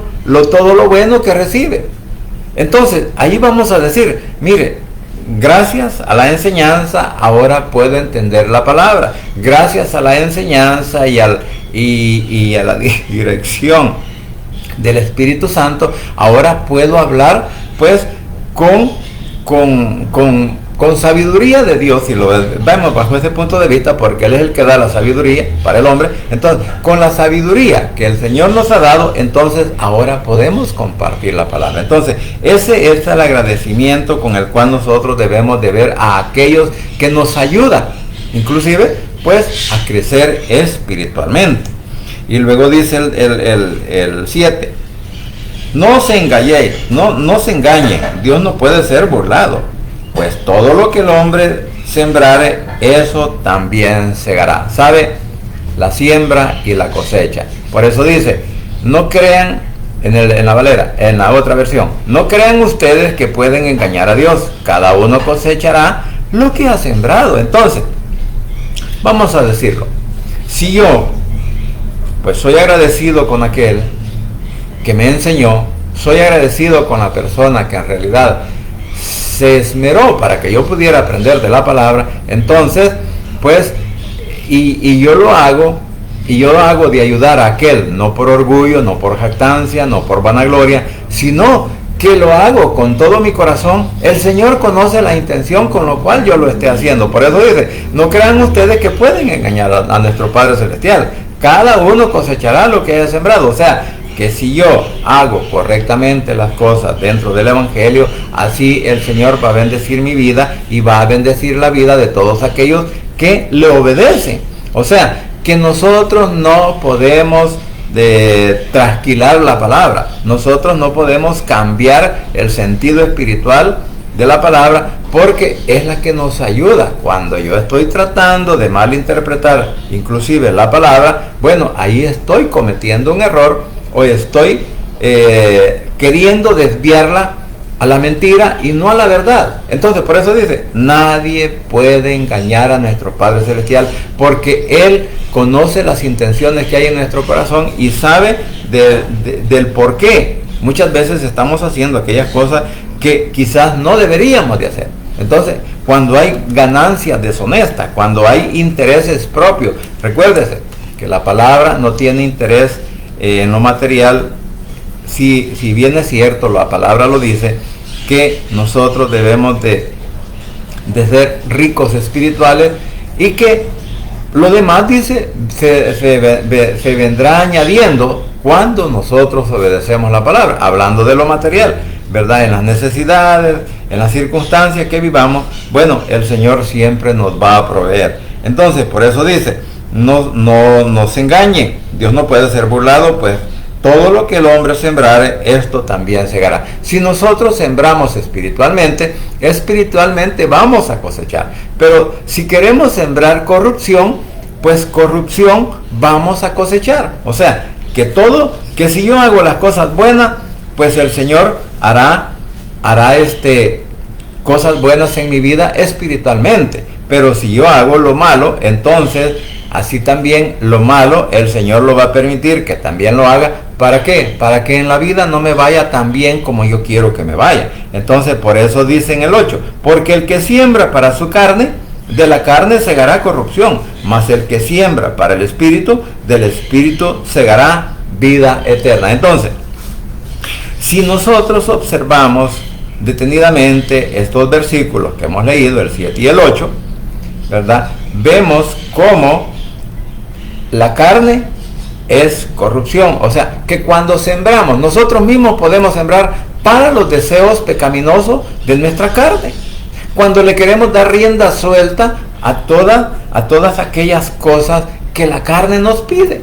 todo lo bueno que recibe. Entonces, ahí vamos a decir, mire, gracias a la enseñanza ahora puedo entender la palabra. Gracias a la enseñanza y a la dirección del Espíritu Santo, ahora puedo hablar pues con sabiduría de Dios, si lo vemos bajo ese punto de vista, porque Él es el que da la sabiduría para el hombre. Entonces, con la sabiduría que el Señor nos ha dado, entonces ahora podemos compartir la palabra. Entonces, ese es el agradecimiento con el cual nosotros debemos de ver a aquellos que nos ayudan, inclusive, pues, a crecer espiritualmente. Y luego dice el 7, no se engañéis, no se engañen, Dios no puede ser burlado, pues todo lo que el hombre sembrare, eso también segará. ¿Sabe? La siembra y la cosecha. Por eso dice, no crean, en la Valera, en la otra versión, no crean ustedes que pueden engañar a Dios, cada uno cosechará lo que ha sembrado. Entonces, vamos a decirlo, si yo pues soy agradecido con aquel que me enseñó, soy agradecido con la persona que en realidad se esmeró para que yo pudiera aprender de la palabra, entonces, pues, y yo lo hago de ayudar a aquel, no por orgullo, no por jactancia, no por vanagloria, sino que lo hago con todo mi corazón. El Señor conoce la intención con lo cual yo lo esté haciendo. Por eso dice, no crean ustedes que pueden engañar a nuestro Padre Celestial. Cada uno cosechará lo que haya sembrado. O sea, que si yo hago correctamente las cosas dentro del Evangelio, así el Señor va a bendecir mi vida y va a bendecir la vida de todos aquellos que le obedecen. O sea, que nosotros no podemos trasquilar la palabra. Nosotros no podemos cambiar el sentido espiritual de la palabra, porque es la que nos ayuda. Cuando yo estoy tratando de malinterpretar inclusive la palabra, bueno, ahí estoy cometiendo un error, o estoy queriendo desviarla a la mentira y no a la verdad. Entonces, por eso dice, nadie puede engañar a nuestro Padre Celestial, porque Él conoce las intenciones que hay en nuestro corazón y sabe del por qué muchas veces estamos haciendo aquellas cosas que quizás no deberíamos de hacer. Entonces, cuando hay ganancias deshonestas, cuando hay intereses propios, recuérdese que la palabra no tiene interés en lo material. Si bien es cierto, la palabra lo dice, que nosotros debemos de ser ricos espirituales, y que lo demás, dice, se vendrá añadiendo cuando nosotros obedecemos la palabra, hablando de lo material, ¿verdad? En las necesidades, en las circunstancias que vivamos, bueno, el Señor siempre nos va a proveer. Entonces, por eso dice, no se engañen, Dios no puede ser burlado, pues todo lo que el hombre sembrare, esto también segará. Si nosotros sembramos espiritualmente vamos a cosechar. Pero si queremos sembrar corrupción, pues corrupción vamos a cosechar. O sea, que si yo hago las cosas buenas, pues el Señor hará cosas buenas en mi vida espiritualmente. Pero si yo hago lo malo, entonces así también lo malo el Señor lo va a permitir que también lo haga. ¿Para qué? Para que en la vida no me vaya tan bien como yo quiero que me vaya. Entonces, por eso dice en el 8, porque el que siembra para su carne, de la carne segará corrupción, mas el que siembra para el Espíritu, del Espíritu segará vida eterna. Entonces, si nosotros observamos detenidamente estos versículos que hemos leído, el 7 y el 8, ¿verdad? Vemos cómo la carne es corrupción. O sea, que cuando sembramos, nosotros mismos podemos sembrar para los deseos pecaminosos de nuestra carne. Cuando le queremos dar rienda suelta a todas aquellas cosas que la carne nos pide.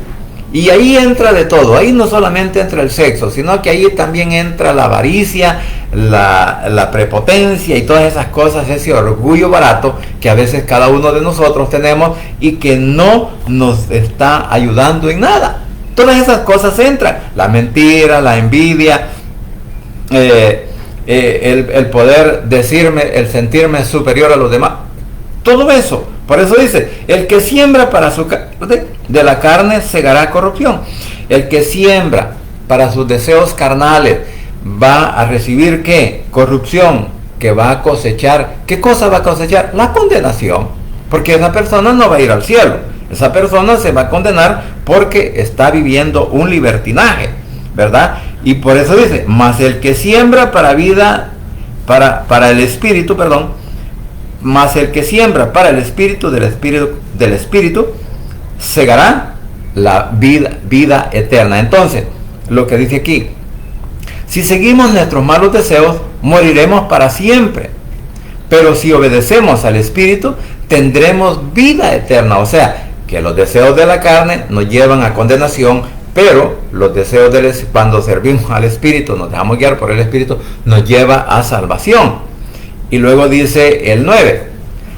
Y ahí entra de todo, ahí no solamente entra el sexo, sino que ahí también entra la avaricia, la prepotencia y todas esas cosas, ese orgullo barato que a veces cada uno de nosotros tenemos y que no nos está ayudando en nada. Todas esas cosas entran, la mentira, la envidia, el poder decirme, el sentirme superior a los demás, todo eso. Por eso dice, el que siembra para su de la carne segará corrupción. El que siembra para sus deseos carnales va a recibir ¿qué? Corrupción, que va a cosechar. ¿Qué cosa va a cosechar? La condenación. Porque esa persona no va a ir al cielo. Esa persona se va a condenar porque está viviendo un libertinaje, ¿verdad? Y por eso dice, mas el que siembra para vida, para el espíritu, perdón, mas el que siembra para el espíritu del espíritu segará la vida eterna. Entonces, lo que dice aquí, si seguimos nuestros malos deseos, moriremos para siempre. Pero si obedecemos al espíritu, tendremos vida eterna. O sea, que los deseos de la carne nos llevan a condenación, pero los deseos cuando servimos al espíritu, nos dejamos guiar por el espíritu, nos lleva a salvación. Y luego dice el 9,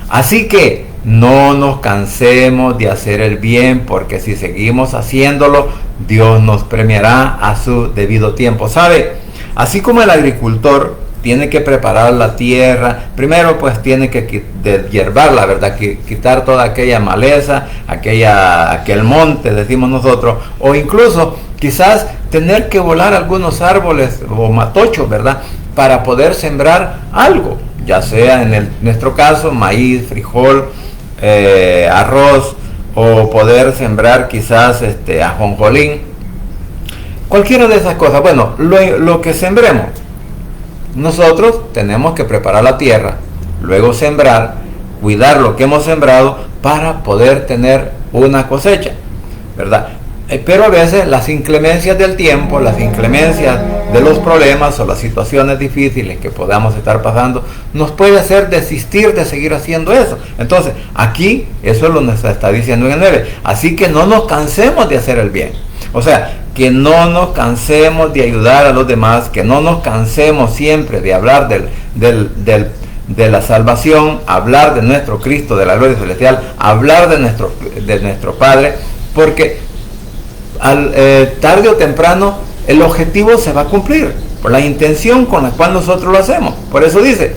así que no nos cansemos de hacer el bien, porque si seguimos haciéndolo, Dios nos premiará a su debido tiempo. ¿Sabe? Así como el agricultor tiene que preparar la tierra, primero pues tiene que deshiervarla, ¿verdad? Quitar toda aquella maleza, aquel monte, decimos nosotros, o incluso quizás tener que volar algunos árboles o matochos, ¿verdad? Para poder sembrar algo, ya sea en nuestro caso maíz, frijol, arroz, o poder sembrar quizás ajonjolín, cualquiera de esas cosas. Bueno, lo que sembremos, nosotros tenemos que preparar la tierra, luego sembrar, cuidar lo que hemos sembrado para poder tener una cosecha, ¿verdad? Pero a veces las inclemencias del tiempo, las inclemencias de los problemas o las situaciones difíciles que podamos estar pasando, nos puede hacer desistir de seguir haciendo eso. Entonces, aquí, eso es lo que nos está diciendo en el 9. Así que no nos cansemos de hacer el bien. O sea, que no nos cansemos de ayudar a los demás, que no nos cansemos siempre de hablar de la salvación, hablar de nuestro Cristo, de la gloria celestial, hablar de nuestro Padre, porque tarde o temprano el objetivo se va a cumplir por la intención con la cual nosotros lo hacemos. Por eso dice,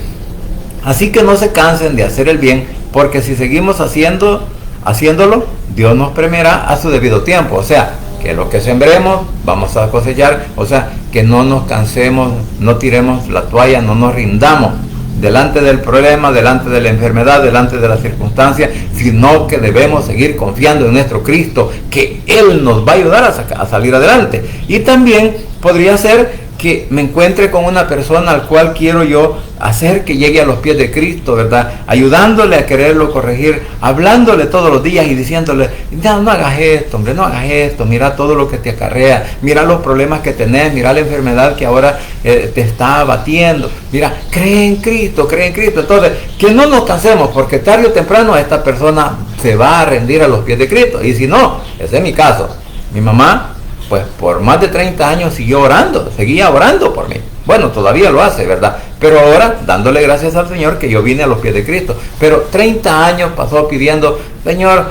así que no se cansen de hacer el bien, porque si seguimos haciéndolo, Dios nos premiará a su debido tiempo. O sea, que lo que sembremos vamos a cosechar. O sea, que no nos cansemos, no tiremos la toalla, no nos rindamos delante del problema, delante de la enfermedad, delante de las circunstancias, sino que debemos seguir confiando en nuestro Cristo, que Él nos va a ayudar a salir adelante. Y también podría ser que me encuentre con una persona al cual quiero yo hacer que llegue a los pies de Cristo, ¿verdad? Ayudándole a quererlo corregir, hablándole todos los días y diciéndole, no hagas esto, hombre, no hagas esto, mira todo lo que te acarrea, mira los problemas que tenés, mira la enfermedad que ahora te está abatiendo, mira, cree en Cristo. Entonces, que no nos cansemos, porque tarde o temprano esta persona se va a rendir a los pies de Cristo. Y si no, ese es mi caso. Mi mamá, pues por más de 30 años seguía orando por mí. Bueno, todavía lo hace, ¿verdad? Pero ahora dándole gracias al Señor que yo vine a los pies de Cristo. Pero 30 años pasó pidiendo, Señor,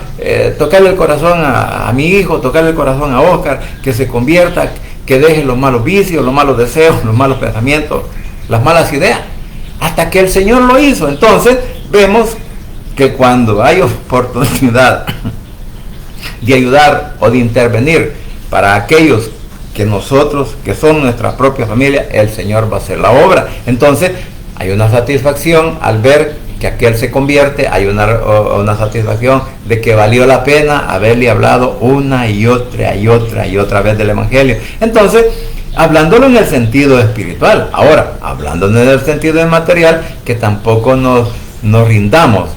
tocarle el corazón a mi hijo, tocarle el corazón a Oscar, que se convierta, que deje los malos vicios, los malos deseos, los malos pensamientos, las malas ideas. Hasta que el Señor lo hizo. Entonces vemos que cuando hay oportunidad de ayudar o de intervenir para aquellos que nosotros, que son nuestra propia familia, el Señor va a hacer la obra. Entonces hay una satisfacción al ver que aquel se convierte, hay una satisfacción de que valió la pena haberle hablado una y otra vez del Evangelio. Entonces, hablándolo en el sentido espiritual. Ahora, hablándolo en el sentido material, que tampoco nos rindamos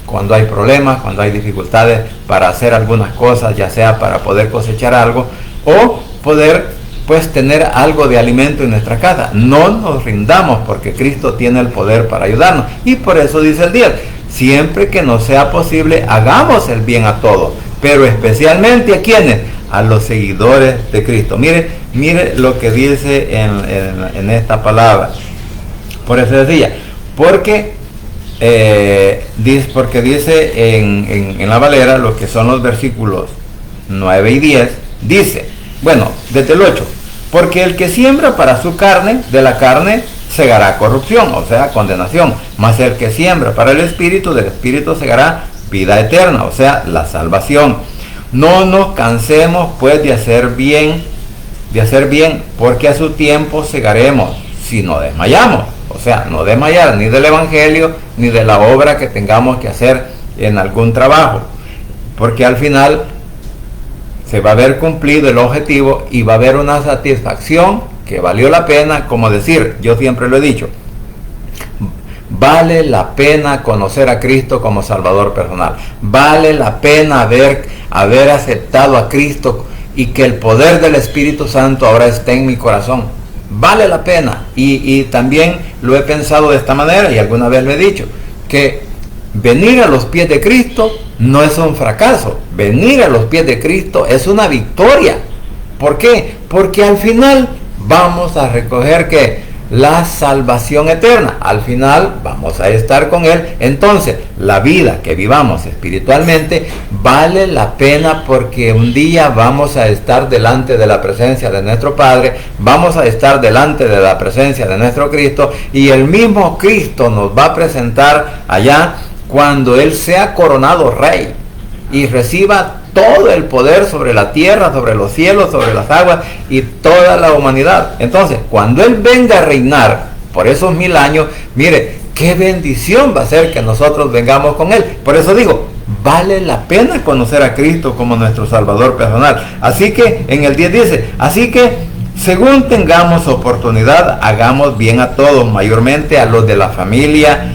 cuando hay problemas, cuando hay dificultades para hacer algunas cosas, ya sea para poder cosechar algo o poder pues tener algo de alimento en nuestra casa. No nos rindamos, porque Cristo tiene el poder para ayudarnos. Y por eso dice el 10, siempre que nos sea posible, hagamos el bien a todos, pero especialmente ¿a quiénes? A los seguidores de Cristo. Mire lo que dice en esta palabra. Por eso decía, porque dice en la Valera, lo que son los versículos 9 y 10, dice, bueno, desde el 8, porque el que siembra para su carne, de la carne segará corrupción, o sea, condenación, mas el que siembra para el Espíritu, del Espíritu segará vida eterna, o sea, la salvación. No nos cansemos pues de hacer bien, porque a su tiempo segaremos, si no desmayamos. O sea, no desmayar ni del Evangelio, ni de la obra que tengamos que hacer en algún trabajo, porque al final se va a haber cumplido el objetivo y va a haber una satisfacción que valió la pena, como decir, yo siempre lo he dicho, vale la pena conocer a Cristo como Salvador personal, vale la pena haber aceptado a Cristo y que el poder del Espíritu Santo ahora esté en mi corazón, vale la pena. Y también lo he pensado de esta manera y alguna vez lo he dicho, que venir a los pies de Cristo no es un fracaso, venir a los pies de Cristo es una victoria. ¿Por qué? Porque al final vamos a recoger que la salvación eterna, al final vamos a estar con Él. Entonces la vida que vivamos espiritualmente vale la pena, porque un día vamos a estar delante de la presencia de nuestro Padre, vamos a estar delante de la presencia de nuestro Cristo, y el mismo Cristo nos va a presentar allá cuando Él sea coronado rey y reciba todo el poder sobre la tierra, sobre los cielos, sobre las aguas y toda la humanidad. Entonces, cuando Él venga a reinar por esos 1000 años, mire, qué bendición va a ser que nosotros vengamos con Él. Por eso digo, vale la pena conocer a Cristo como nuestro Salvador personal. Así que en el 10 dice, así que según tengamos oportunidad, hagamos bien a todos, mayormente a los de la familia,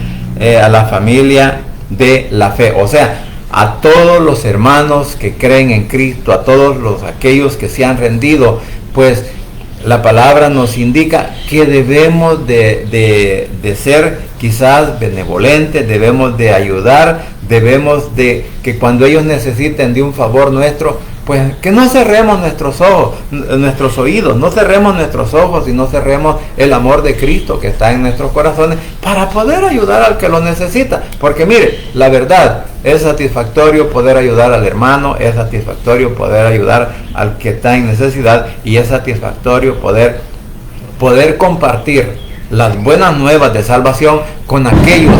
a la familia de la fe. O sea, a todos los hermanos que creen en Cristo, a todos aquellos que se han rendido, pues la palabra nos indica que debemos de ser quizás benevolentes, debemos de ayudar, debemos de que cuando ellos necesiten de un favor nuestro, pues que no cerremos nuestros ojos, nuestros oídos, no cerremos nuestros ojos y no cerremos el amor de Cristo que está en nuestros corazones para poder ayudar al que lo necesita. Porque mire, la verdad, es satisfactorio poder ayudar al hermano, es satisfactorio poder ayudar al que está en necesidad, y es satisfactorio poder compartir las buenas nuevas de salvación con aquellos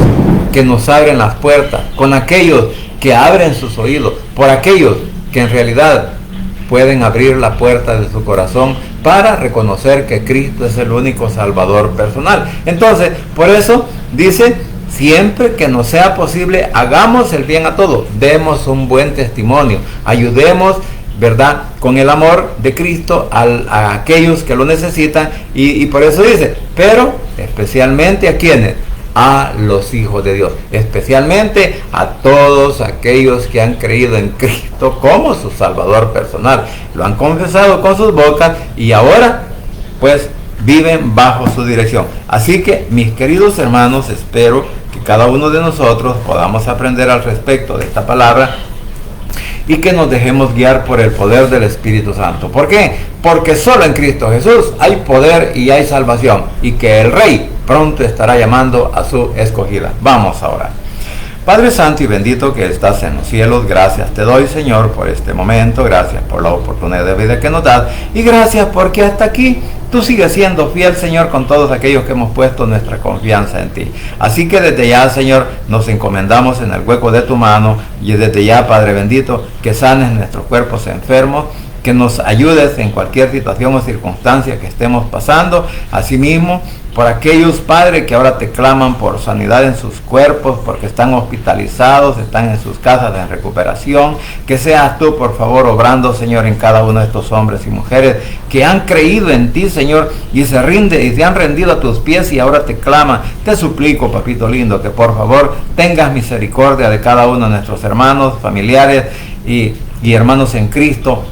que nos abren las puertas, con aquellos que abren sus oídos, por aquellos que en realidad pueden abrir la puerta de su corazón para reconocer que Cristo es el único Salvador personal. Entonces, por eso dice, siempre que nos sea posible, hagamos el bien a todos, demos un buen testimonio, ayudemos, ¿verdad?, con el amor de Cristo a aquellos que lo necesitan, y por eso dice, pero especialmente a quienes, a los hijos de Dios, especialmente a todos aquellos que han creído en Cristo como su Salvador personal, lo han confesado con sus bocas y ahora pues viven bajo su dirección. Así que, mis queridos hermanos, espero que cada uno de nosotros podamos aprender al respecto de esta palabra y que nos dejemos guiar por el poder del Espíritu Santo. ¿Por qué? Porque solo en Cristo Jesús hay poder y hay salvación, y que el Rey pronto estará llamando a su escogida. Vamos a orar. Padre Santo y bendito que estás en los cielos, gracias te doy, Señor, por este momento, gracias por la oportunidad de vida que nos das, y gracias porque hasta aquí tú sigues siendo fiel, Señor, con todos aquellos que hemos puesto nuestra confianza en ti. Así que desde ya, Señor, nos encomendamos en el hueco de tu mano, y desde ya, Padre bendito, que sanes nuestros cuerpos enfermos, que nos ayudes en cualquier situación o circunstancia que estemos pasando. Asimismo, por aquellos, Padre, que ahora te claman por sanidad en sus cuerpos, porque están hospitalizados, están en sus casas en recuperación, que seas tú, por favor, obrando, Señor, en cada uno de estos hombres y mujeres que han creído en ti, Señor, y se han rendido a tus pies y ahora te claman. Te suplico, papito lindo, que por favor tengas misericordia de cada uno de nuestros hermanos, familiares y hermanos en Cristo,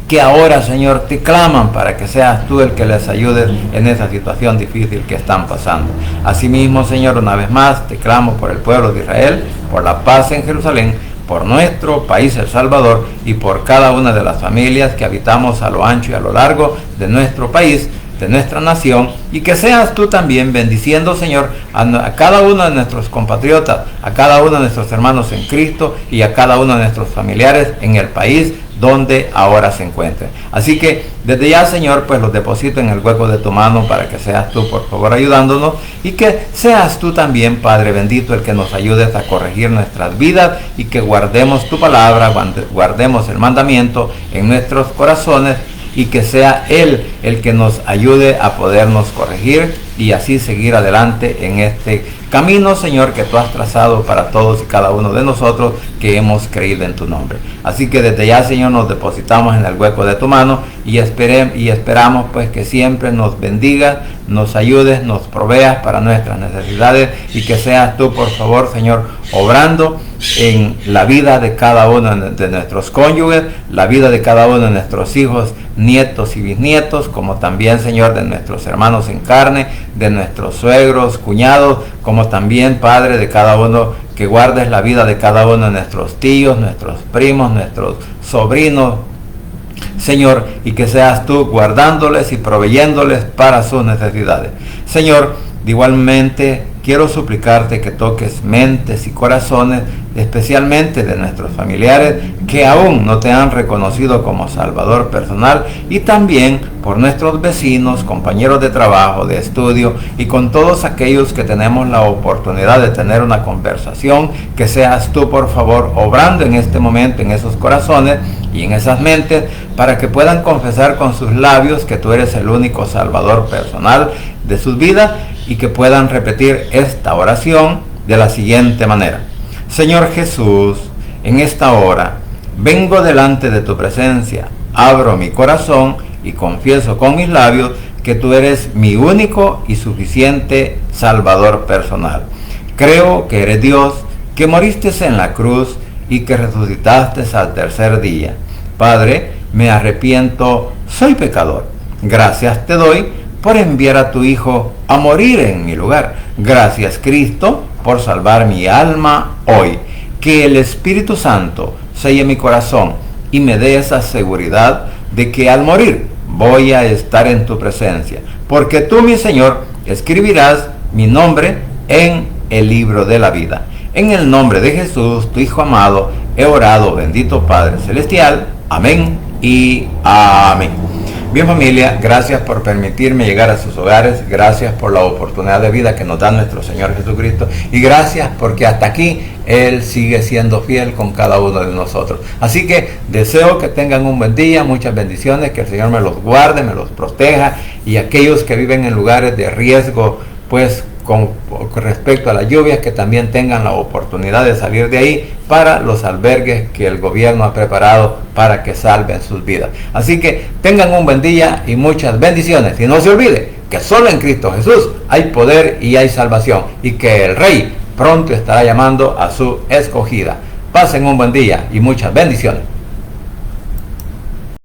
que ahora, Señor, te claman para que seas tú el que les ayudes en esa situación difícil que están pasando. Asimismo, Señor, una vez más te clamo por el pueblo de Israel, por la paz en Jerusalén, por nuestro país El Salvador y por cada una de las familias que habitamos a lo ancho y a lo largo de nuestro país, de nuestra nación, y que seas tú también bendiciendo, Señor, a cada uno de nuestros compatriotas, a cada uno de nuestros hermanos en Cristo y a cada uno de nuestros familiares en el país donde ahora se encuentren. Así que desde ya, Señor, pues los deposito en el hueco de tu mano para que seas tú, por favor, ayudándonos, y que seas tú también, Padre bendito, el que nos ayudes a corregir nuestras vidas y que guardemos tu palabra, guardemos el mandamiento en nuestros corazones, y que sea Él el que nos ayude a podernos corregir y así seguir adelante en este camino, Señor, que tú has trazado para todos y cada uno de nosotros que hemos creído en tu nombre. Así que desde ya, Señor, nos depositamos en el hueco de tu mano y esperamos pues que siempre nos bendigas, nos ayudes, nos proveas para nuestras necesidades, y que seas tú, por favor, Señor, obrando en la vida de cada uno de nuestros cónyuges, la vida de cada uno de nuestros hijos, nietos y bisnietos, como también, Señor, de nuestros hermanos en carne, de nuestros suegros, cuñados, como también, Padre, de cada uno, que guardes la vida de cada uno de nuestros tíos, nuestros primos, nuestros sobrinos, Señor, y que seas tú guardándoles y proveyéndoles para sus necesidades. Señor, igualmente quiero suplicarte que toques mentes y corazones, especialmente de nuestros familiares que aún no te han reconocido como Salvador personal, y también por nuestros vecinos, compañeros de trabajo, de estudio, y con todos aquellos que tenemos la oportunidad de tener una conversación. Que seas tú, por favor, obrando en este momento en esos corazones y en esas mentes, para que puedan confesar con sus labios que tú eres el único Salvador personal de sus vidas, y que puedan repetir esta oración de la siguiente manera: Señor Jesús, en esta hora vengo delante de tu presencia, abro mi corazón y confieso con mis labios que tú eres mi único y suficiente Salvador personal. Creo que eres Dios, que moriste en la cruz y que resucitaste al tercer día. Padre, me arrepiento, soy pecador. Gracias te doy por enviar a tu Hijo a morir en mi lugar. Gracias, Cristo, por salvar mi alma hoy. Que el Espíritu Santo selle mi corazón y me dé esa seguridad de que al morir voy a estar en tu presencia, porque tú, mi Señor, escribirás mi nombre en el libro de la vida. En el nombre de Jesús, tu Hijo amado, he orado, bendito Padre Celestial. Amén y amén. Bien, familia, gracias por permitirme llegar a sus hogares, gracias por la oportunidad de vida que nos da nuestro Señor Jesucristo, y gracias porque hasta aquí Él sigue siendo fiel con cada uno de nosotros. Así que deseo que tengan un buen día, muchas bendiciones, que el Señor me los guarde, me los proteja, y aquellos que viven en lugares de riesgo, pues con respecto a las lluvias, que también tengan la oportunidad de salir de ahí para los albergues que el gobierno ha preparado para que salven sus vidas. Así que tengan un buen día y muchas bendiciones, y no se olvide que solo en Cristo Jesús hay poder y hay salvación, y que el Rey pronto estará llamando a su escogida. Pasen un buen día y muchas bendiciones.